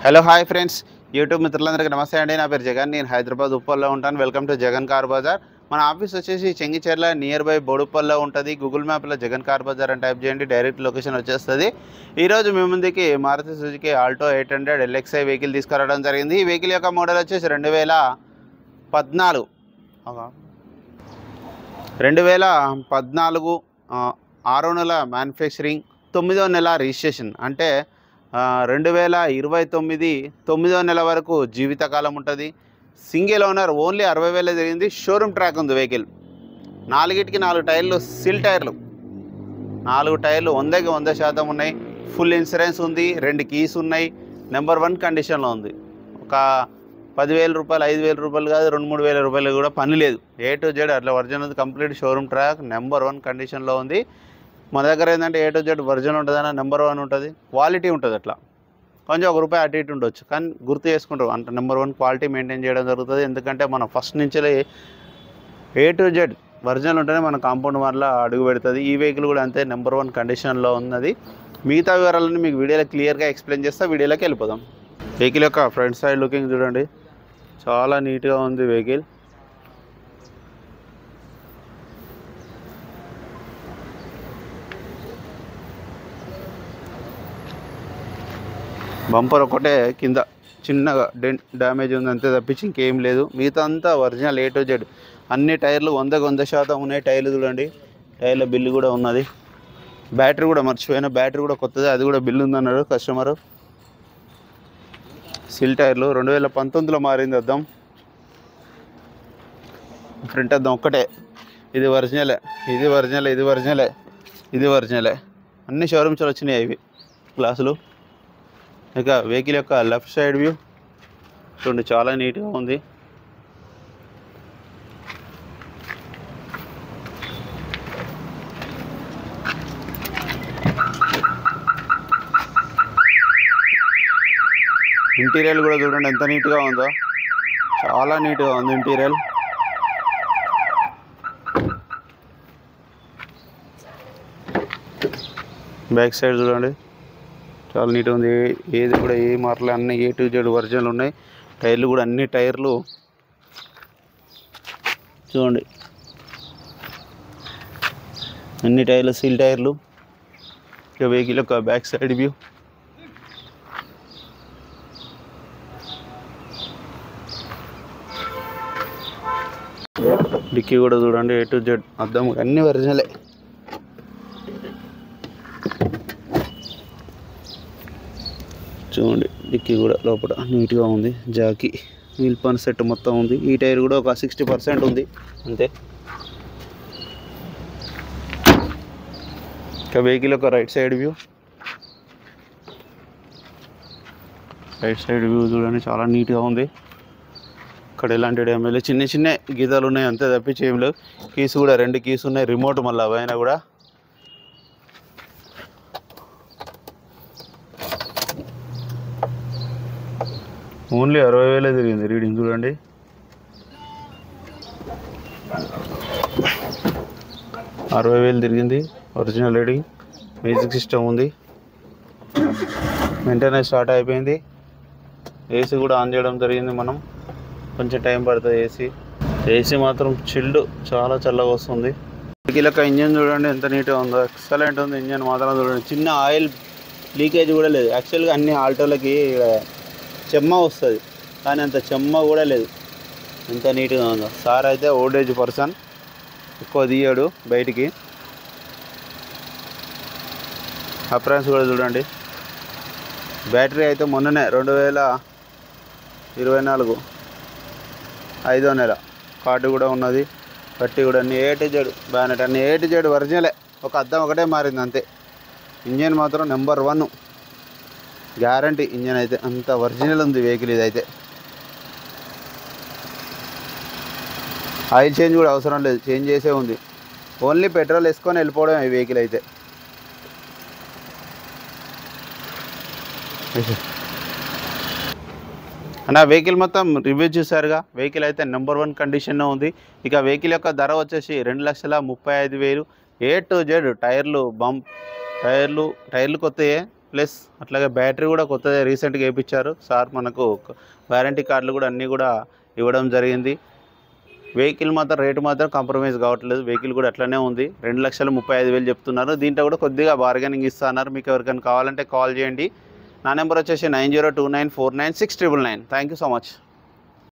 Hello hi friends, YouTube మిత్రులందరికీ నమస్తే అండి. నా పేరు జగన్. నేను హైదరాబాద్ ఉప్పల్లో ఉంటాను. Welcome to Jagan car Bazaar. మన ఆఫీస్ వచ్చేసి చెంగిచెర్ల నియర్ బై బోడుప్పల్లో ఉంటుంది. గూగుల్ మ్యాప్లో జగన్ కార్ బజార్ అని టైప్ చేయండి, డైరెక్ట్ లొకేషన్ వచ్చేస్తుంది. ఈరోజు మీ ముందుకి Maruti Suzuki Alto 800 LXi vehicle తీసుకురావడం జరిగింది. ఈ వెహికల్ యొక్క మోడల్ వచ్చేసి 2014 6 నెల మ్యానుఫ్యాక్చరింగ్, 9వ నెల రిజిస్ట్రేషన్. అంటే 2029 9వ నెల వరకు జీవితకాలం ఉంటుంది. సింగిల్ ఓనర్, ఓన్లీ 60,000 జరిగింది. షోరూమ్ ట్రాక్ ఉంది వెహికల్. 4 టైర్లు సిల్ టైర్లు, 4 టైర్లు 100కి 100% ఉన్నాయి. ఫుల్ ఇన్సూరెన్స్ ఉంది. 2 కీస్ ఉన్నాయి. నెంబర్ 1 కండిషన్లో ఉంది. ఒక 10,000 రూపాయలు 5,000 రూపాయలు కాదు, 2-3,000 రూపాయలు కూడా పని లేదు. A to Z అట్లా వర్జన్ ఉంది. కంప్లీట్ షోరూమ్ ట్రాక్, నెంబర్ 1 కండిషన్లో ఉంది. మన దగ్గర ఏంటంటే A to Z వర్జన్ ఉంటుందన్న నెంబర్ 1 ఉంటుంది, క్వాలిటీ ఉంటుంది. అట్లా కొంచెం ₹1 అటు ఇటు ఉండొచ్చు, కానీ గుర్తు చేసుకుంటారు అంటే నెంబర్ 1 క్వాలిటీ మెయింటైన్ చేయడం జరుగుతుంది. ఎందుకంటే మనం ఫస్ట్ నుంచి A to Z వర్జన్ ఉంటేనే మన కాంపౌండ్ వల్ల అడుగు పెడుతుంది. ఈ వెహికల్ కూడా అంతే, నెంబర్ 1 కండిషన్లో ఉన్నది. మిగతా వివరాలను మీకు వీడియోలో క్లియర్గా ఎక్స్ప్లెయిన్ చేస్తా. వీడియోలోకి వెళ్ళిపోదాం. వెహికల్ యొక్క ఫ్రంట్ సైడ్ లుకింగ్ చూడండి, చాలా నీట్గా ఉంది వెహికల్. బంపర్ ఒకటే కింద చిన్నగా డ్యామేజ్ ఉంది, అంతే తప్పించి ఇంకేం లేదు. మిగతా అంతా ఒరిజినల్ A to Z. అన్ని టైర్లు 100కి 100% ఉన్నాయి. టైర్లు చూడండి, టైర్ల బిల్లు కూడా ఉన్నది. బ్యాటరీ కూడా మర్చిపోయినా, బ్యాటరీ కూడా కొత్తది, అది కూడా బిల్లు ఉందన్నాడు కస్టమరు. సిల్ టైర్లు 2019లో మారింది అద్దం. ఫ్రంట్ అద్దం ఒక్కటే, ఇది ఒరిజినలే, ఇది ఒరిజినలే, ఇది ఒరిజినలే, ఇది ఒరిజినలే. అన్ని షోరూమ్స్లో వచ్చినాయి ఇవి గ్లాసులు. ఇక వెహికల్ యొక్క లెఫ్ట్ సైడ్ వ్యూ చూడండి, చాలా నీట్గా ఉంది. ఇంటీరియర్ కూడా చూడండి ఎంత నీట్గా ఉందో, చాలా నీట్గా ఉంది ఇంటీరియర్. బ్యాక్ సైడ్ చూడండి, చాలా నీట్గా ఉంది. ఏది కూడా ఏ మార్పులు, అన్నీ A to Z వర్జన్లు ఉన్నాయి. టైర్లు కూడా అన్ని టైర్లు చూడండి, అన్ని టైర్లు సీల్ టైర్లు. ఇక వెహికల్ యొక్క బ్యాక్ సైడ్ వ్యూ, డిక్కీ కూడా చూడండి A to Z అద్దం అన్ని ఒరిజినలే. చూడండి డిక్కీ కూడా లోపల నీట్గా ఉంది. జాకీ వీల్ పన్ సెట్ మొత్తం ఉంది. ఈ టైర్ కూడా ఒక 60% ఉంది అంతే. ఇక వెహికల్ యొక్క రైట్ సైడ్ వ్యూ చూడండి, చాలా నీట్గా ఉంది. ఇక్కడ ఎలాంటి డ్యామేజ్, చిన్న చిన్న గీతాలు ఉన్నాయి అంతే తప్పించి ఏం లేవు. కీస్ కూడా 2 కీస్ ఉన్నాయి, రిమోట్ మళ్ళీ అవైనా కూడా. ఓన్లీ 60,000 తిరిగింది. రీడింగ్ చూడండి, 60,000 తిరిగింది. Original reading. మ్యూజిక్ సిస్టమ్ ఉంది. మెయింటెనెన్స్ స్టార్ట్ అయిపోయింది. ఏసీ కూడా ఆన్ చేయడం జరిగింది. మనం కొంచెం టైం పడుతుంది. ఏసీ మాత్రం చిల్డ్, చాలా చల్లగా వస్తుంది. వెహికల్ యొక్క ఇంజన్ చూడండి ఎంత నీట్గా ఉందో, ఎక్సలెంట్ ఉంది. ఇంజన్ మాత్రం చూడండి, చిన్న ఆయిల్ లీకేజ్ కూడా లేదు. యాక్చువల్గా అన్ని ఆల్టోలకి చెమ్మ వస్తుంది, కానీ అంత చెమ్మ కూడా లేదు. ఎంత నీట్గా ఉందో. సార్ అయితే ఓల్డేజ్ పర్సన్, ఎక్కువ తీయడు బయటికి. అప్రాన్స్ కూడా చూడండి. బ్యాటరీ అయితే మొన్ననే 2024 5వ నెల కార్డు కూడా ఉన్నది. బట్టి కూడా అన్ని A to Z, బ్యానెట్ అన్ని A to Z ఒరిజినలే. ఒక అద్దం ఒకటే మారింది అంతే. ఇంజన్ మాత్రం నెంబర్ 1 గ్యారంటీ. ఇంజన్ అయితే అంత ఒరిజినల్ ఉంది వెహికల్. ఇదైతే ఆయిల్ చేంజ్ కూడా అవసరం లేదు, చేంజ్ చేసే ఉంది. ఓన్లీ పెట్రోల్ వేసుకొని వెళ్ళిపోవడం ఈ వెహికల్ అయితే. అన్న వెహికల్ మొత్తం రివ్యూ చూసారుగా. వెహికల్ అయితే నెంబర్ 1 కండిషన్లో ఉంది. ఇక వెహికల్ యొక్క ధర వచ్చేసి 2,35,000. A to Z టైర్లు టైర్లు కొత్తయే, ప్లస్ అట్లాగే బ్యాటరీ కూడా కొత్తగా రీసెంట్గా వేయించారు సార్. మనకు వారంటీ కార్డులు కూడా అన్నీ కూడా ఇవ్వడం జరిగింది. వెహికల్ మాత్రం రేటు మాత్రం కాంప్రమైజ్ కావట్లేదు. వెహికల్ కూడా అట్లనే ఉంది. 2,35,000 చెప్తున్నారు. దీంట్లో కూడా కొద్దిగా బార్గెనింగ్ ఇస్తున్నారు. మీకు ఎవరికైనా కావాలంటే కాల్ చేయండి. నా నెంబర్ వచ్చేసి 9029496999. Thank you so much.